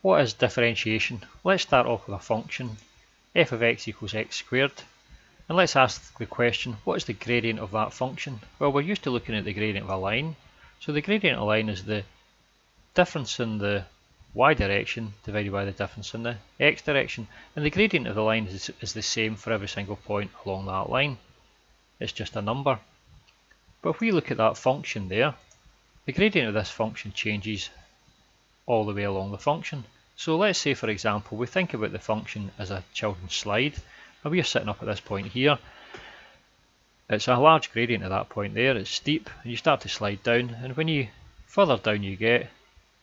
What is differentiation? Let's start off with a function, f of x equals x squared, and let's ask the question, what is the gradient of that function? Well, we're used to looking at the gradient of a line, so the gradient of a line is the difference in the y direction divided by the difference in the x direction, and the gradient of the line is the same for every single point along that line. It's just a number. But if we look at that function there, the gradient of this function changes all the way along the function. So let's say, for example, we think about the function as a children's slide, and we are sitting up at this point here. It's a large gradient at that point there, it's steep, and you start to slide down, and when you further down you get,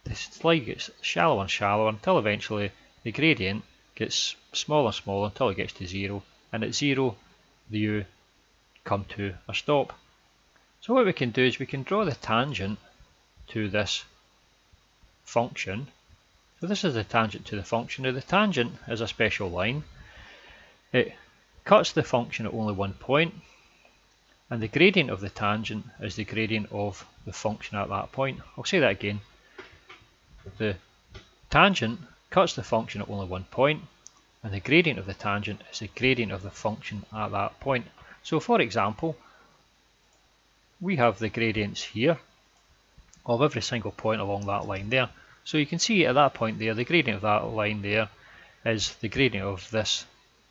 the slide gets shallower and shallower until eventually the gradient gets smaller and smaller until it gets to 0, and at 0 you come to a stop. So what we can do is we can draw the tangent to this function. So this is the tangent to the function. Now the tangent is a special line. It cuts the function at only one point, and the gradient of the tangent is the gradient of the function at that point. I'll say that again. The tangent cuts the function at only one point, and the gradient of the tangent is the gradient of the function at that point. So for example, we have the gradients here of every single point along that line there. So you can see at that point there, the gradient of that line there is the gradient of this.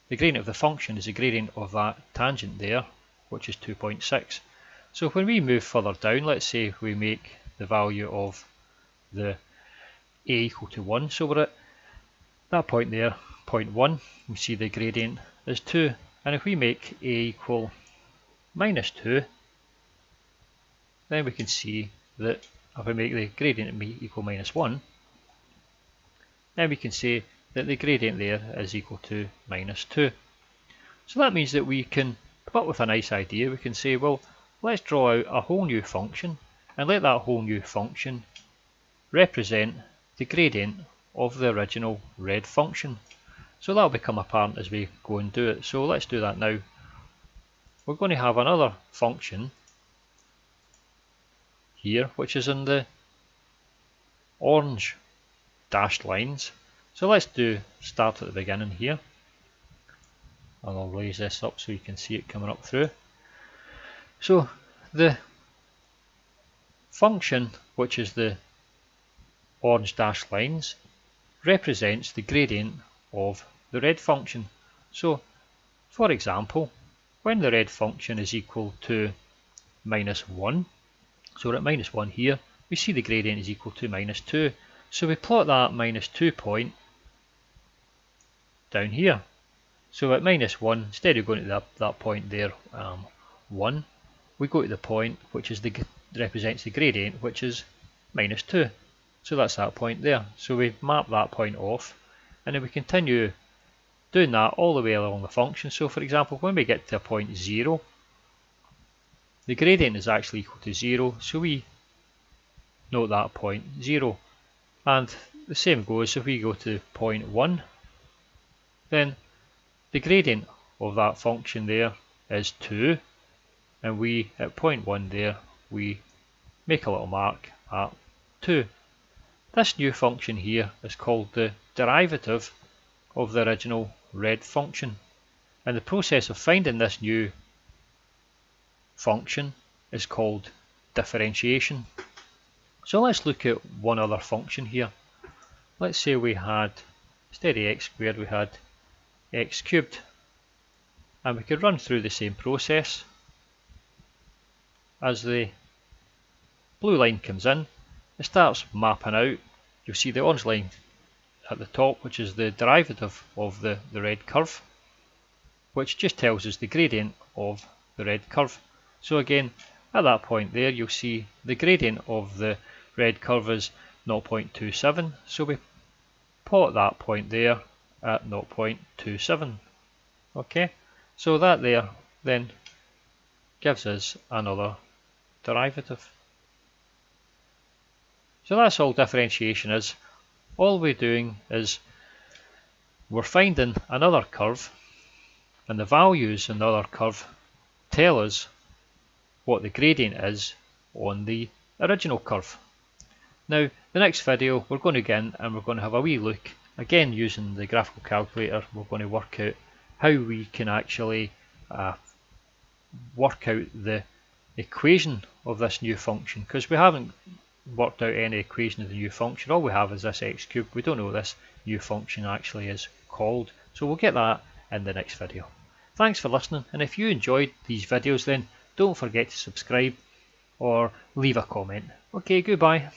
The gradient of the function is the gradient of that tangent there, which is 2.6. So when we move further down, let's say we make the value of the a equal to 1. So we're at that point there, 0.1. We see the gradient is 2. And if we make a equal minus 2, then we can see that if we make the gradient equal minus 1, then we can say that the gradient there is equal to minus 2. So that means that we can come up with a nice idea. We can say, well, let's draw out a whole new function, and let that whole new function represent the gradient of the original red function. So that'll become apparent as we go and do it. So let's do that now. We're going to have another function here, which is in the orange dashed lines. So let's start at the beginning here, and I'll raise this up so you can see it coming up through. So the function, which is the orange dashed lines, represents the gradient of the red function. So for example, when the red function is equal to minus 1, so we're at minus 1 here, we see the gradient is equal to minus 2. So we plot that minus 2 point down here. So at minus 1, instead of going to that point there, 1, we go to the point which is represents the gradient, which is minus 2. So that's that point there. So we map that point off, and then we continue doing that all the way along the function. So for example, when we get to a point 0, the gradient is actually equal to 0, so we note that point 0. And the same goes if we go to point 1, then the gradient of that function there is 2, and we at point 1 there, we make a little mark at 2. This new function here is called the derivative of the original red function, and the process of finding this new function is called differentiation. So let's look at one other function here. Let's say we had, instead of x squared, we had x cubed, and we could run through the same process. As the blue line comes in, it starts mapping out. You'll see the orange line at the top, which is the derivative of the red curve, which just tells us the gradient of the red curve. So again, at that point there, you'll see the gradient of the red curve is 0.27, so we plot that point there at 0.27. Okay, so that there then gives us another derivative. So that's all differentiation is. All we're doing is we're finding another curve, and the values in the other curve tell us what the gradient is on the original curve. Now, The next video we're going to go in and we're going to have a wee look, again using the graphical calculator. We're going to work out how we can actually work out the equation of this new function, because we haven't worked out any equation of the new function. All we have is this x cubed. We don't know what this new function actually is called, so we'll get that in the next video. Thanks for listening, and if you enjoyed these videos then don't forget to subscribe or leave a comment. Okay, goodbye.